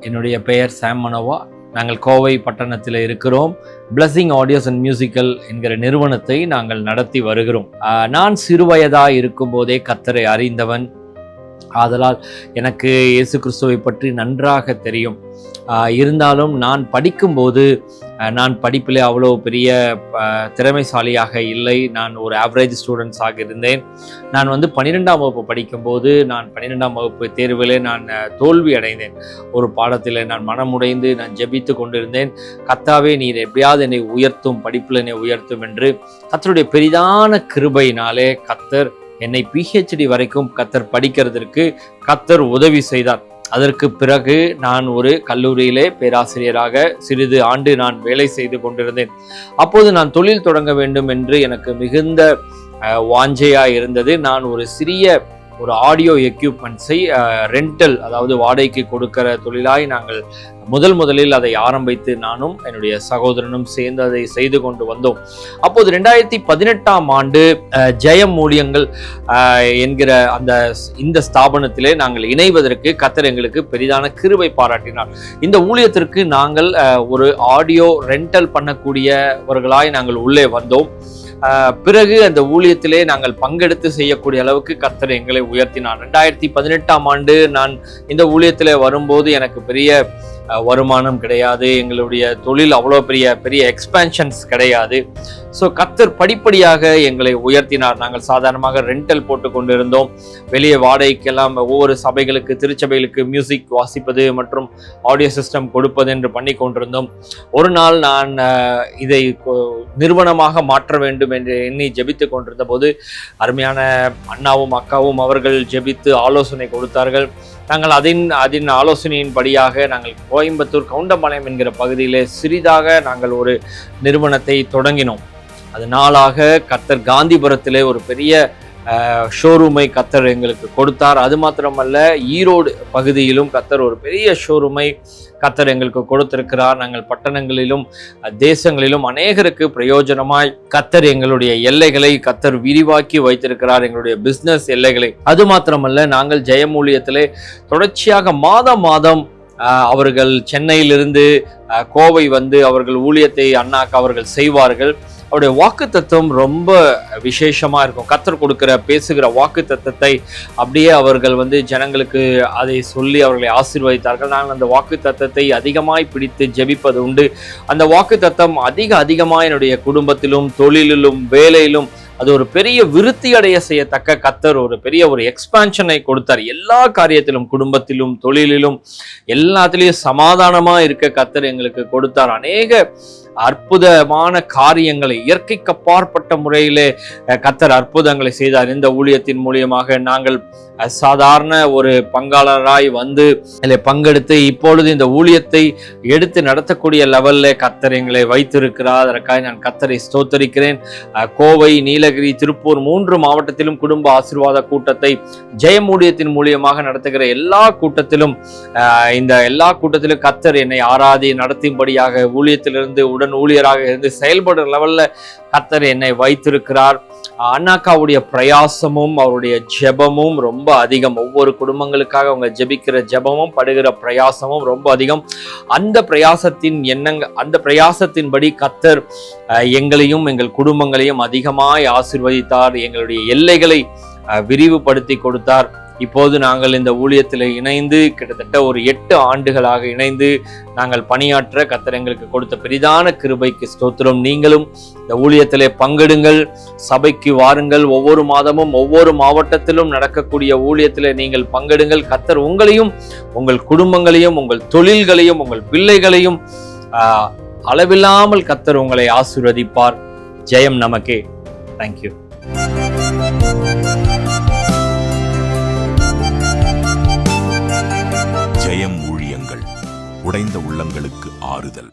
என்னுடைய பெயர் சாம் மனோவா. நாங்கள் கோவை பட்டணத்தில் இருக்கிறோம். பிளஸிங் ஆடியோஸ் அண்ட் மியூசிக்கல் என்கிற நிறுவனத்தை நாங்கள் நடத்தி வருகிறோம். நான் சிறுவயதாக இருக்கும்போதே கர்த்தரை அறிந்தவன். ஆதலால் எனக்கு இயேசு கிறிஸ்துவை பற்றி நன்றாக தெரியும். இருந்தாலும் நான் படிக்கும்போது நான் படிப்பிலே அவ்வளோ பெரிய திறமைசாலியாக இல்லை. நான் ஒரு ஆவரேஜ் ஸ்டூடெண்ட்ஸாக இருந்தேன். நான் 12ஆம் வகுப்பு படிக்கும்போது நான் 12ஆம் வகுப்பு தேர்விலே நான் தோல்வி அடைந்தேன். ஒரு பாடத்தில் நான் மனமுடைந்து நான் ஜெபித்து கொண்டிருந்தேன். கர்த்தாவே, நீர் எப்படியாவது என்னை உயர்த்தும், படிப்பில் என்னை உயர்த்தும் என்று. கர்த்தருடைய பெரிதான கிருபையினாலே கர்த்தர் என்னை PhD வரைக்கும் கர்த்தர் படிக்கிறதற்கு கர்த்தர் உதவி செய்தார். அதற்கு பிறகு நான் ஒரு கல்லூரியிலே பேராசிரியராக சிறிது ஆண்டு நான் வேலை செய்து கொண்டிருந்தேன். அப்போது நான் தொழில் தொடங்க வேண்டும் என்று எனக்கு மிகுந்த வாஞ்சையாக இருந்தது. நான் ஒரு சிறிய ஆடியோ எக்யூப்மெண்ட்ஸை ரெண்டல், அதாவது வாடகைக்கு கொடுக்கிற தொழிலாய் நாங்கள் முதலில் அதை ஆரம்பித்து நானும் என்னுடைய சகோதரனும் சேர்ந்து அதை செய்து கொண்டு வந்தோம். அப்போது 2018ஆம் ஆண்டு ஜெயம் ஊழியங்கள் என்கிற இந்த ஸ்தாபனத்திலே நாங்கள் இணைவதற்கு கர்த்தர் எங்களுக்கு பெரிதான கிருபை பாராட்டினார். இந்த ஊழியத்திற்கு நாங்கள் ஒரு ஆடியோ ரெண்டல் பண்ணக்கூடியவர்களாய் நாங்கள் உள்ளே வந்தோம். பிறகு அந்த ஊழியத்திலே நாங்கள் பங்கெடுத்து செய்யக்கூடிய அளவுக்கு கர்த்தர் எங்களை உயர்த்தினார். 2018ஆம் ஆண்டு நான் இந்த ஊழியத்திலே வரும்போது எனக்கு பெரிய வருமானம் கிடையாது. எங்களுடைய தொழில் அவ்வளோ பெரிய எக்ஸ்பேன்ஷன்ஸ் கிடையாது. ஸோ கர்த்தர் படிப்படியாக எங்களை உயர்த்தினார். நாங்கள் சாதாரணமாக ரெண்டல் போட்டு கொண்டிருந்தோம். வெளியே வாடகைக்கெல்லாம் ஒவ்வொரு சபைகளுக்கு, திருச்சபைகளுக்கு மியூசிக் வாசிப்பது மற்றும் ஆடியோ சிஸ்டம் கொடுப்பது என்று பண்ணி கொண்டிருந்தோம். ஒரு நாள் நான் இதை நிறுவனமாக மாற்ற வேண்டும் என்று எண்ணி ஜெபித்து கொண்டிருந்த போது அருமையான அண்ணாவும் அக்காவும் அவர்கள் ஜெபித்து ஆலோசனை கொடுத்தார்கள். நாங்கள் அதன் ஆலோசனையின்படியாக நாங்கள் கோயம்புத்தூர் கவுண்டம்பாளையம் என்கிற பகுதியிலே சிறிதாக நாங்கள் ஒரு நிறுவனத்தை தொடங்கினோம். அது நாளாக கர்த்தர் காந்திபுரத்திலே ஒரு பெரிய ஷோரூமை கர்த்தர் எங்களுக்கு கொடுத்தார். அது மாத்திரமல்ல, ஈரோடு பகுதியிலும் கர்த்தர் ஒரு பெரிய ஷோரூமை கர்த்தர் எங்களுக்கு கொடுத்திருக்கிறார். நாங்கள் பட்டணங்களிலும் தேசங்களிலும் அநேகருக்கு பிரயோஜனமாய் கர்த்தர் எங்களுடைய எல்லைகளை கர்த்தர் விரிவாக்கி வைத்திருக்கிறார், எங்களுடைய பிஸ்னஸ் எல்லைகளை. அது மாத்திரமல்ல, நாங்கள் ஜெயம் ஊழியத்திலே தொடர்ச்சியாக மாதம் அவர்கள் சென்னையிலிருந்து கோவை வந்து அவர்கள் ஊழியத்தை அண்ணாக்கு அவர்கள் செய்வார்கள். அவருடைய வாக்கு தத்துவம் ரொம்ப விசேஷமா இருக்கும். கர்த்தர் பேசுகிற வாக்கு தத்துவத்தை அப்படியே அவர்கள் ஜனங்களுக்கு அதை சொல்லி அவர்களை ஆசீர்வதித்தார்கள். நாங்கள் அந்த வாக்கு தத்துவத்தை அதிகமாய் பிடித்து ஜெபிப்பது உண்டு. அந்த வாக்கு தத்துவம் அதிகமாய் என்னுடைய குடும்பத்திலும், தொழிலிலும், வேலையிலும் அது ஒரு பெரிய விருத்தி அடைய செய்யத்தக்க கர்த்தர் ஒரு பெரிய எக்ஸ்பான்ஷனை கொடுத்தார். எல்லா காரியத்திலும், குடும்பத்திலும், தொழிலிலும், எல்லாத்திலையும் சமாதானமா இருக்க கர்த்தர் எங்களுக்கு கொடுத்தார். அநேக அற்புதமான காரியங்களை இயற்கைக்கு அப்பாற்பட்ட முறையிலே கர்த்தர் அற்புதங்களை செய்தார். இந்த ஊழியத்தின் மூலியமாக நாங்கள் சாதாரண ஒரு பங்காளராய் வந்து இதில் பங்கெடுத்து இப்பொழுது இந்த ஊழியத்தை எடுத்து நடத்தக்கூடிய லெவல்ல கர்த்தர் எங்களை வைத்திருக்கிறார். அதற்காக நான் கர்த்தரை ஸ்தோத்தரிக்கிறேன். கோவை, நீலகிரி, திருப்பூர் 3 மாவட்டத்திலும் குடும்ப ஆசீர்வாத கூட்டத்தை ஜெயம் ஊழியத்தின் மூலியமாக நடத்துகிற எல்லா கூட்டத்திலும் கர்த்தர் என்னை ஆராதி நடத்தும்படியாக ஊழியத்திலிருந்து உடன் ஊழியராக இருந்து செயல்படுற லெவல்ல கர்த்தர் என்னை வைத்திருக்கிறார். அண்ணாக்காவுடைய பிரயாசமும் அவருடைய ஜெபமும் ரொம்ப அதிகம். ஒவ்வொரு குடும்பங்களுக்காக அவங்க ஜெபிக்கிற ஜெபமும் படுகிற பிரயாசமும் ரொம்ப அதிகம். அந்த பிரயாசத்தின்படி கர்த்தர் எங்களையும் எங்கள் குடும்பங்களையும் அதிகமாய் ஆசீர்வதித்தார். எங்களுடைய எல்லைகளை விரிவுபடுத்தி கொடுத்தார். இப்போது நாங்கள் இந்த ஊழியத்தில் இணைந்து கிட்டத்தட்ட ஒரு 8 ஆண்டுகளாக இணைந்து நாங்கள் பணியாற்ற கர்த்தர் எங்களுக்கு கொடுத்த பெரிதான கிருபைக்கு ஸ்தோத்திரம். நீங்களும் இந்த ஊழியத்திலே பங்கெடுங்கள், சபைக்கு வாருங்கள். ஒவ்வொரு மாதமும் ஒவ்வொரு மாவட்டத்திலும் நடக்கக்கூடிய ஊழியத்திலே நீங்கள் பங்கெடுங்கள். கர்த்தர் உங்களையும், உங்கள் குடும்பங்களையும், உங்கள் தொழில்களையும், உங்கள் பிள்ளைகளையும் அளவில்லாமல் கர்த்தர் உங்களை ஆசீர்வதிப்பார். ஜெயம் நமக்கே. தேங்க்யூ. ஜெயம் ஊழியங்கள், உடைந்த உள்ளங்களுக்கு ஆறுதல்.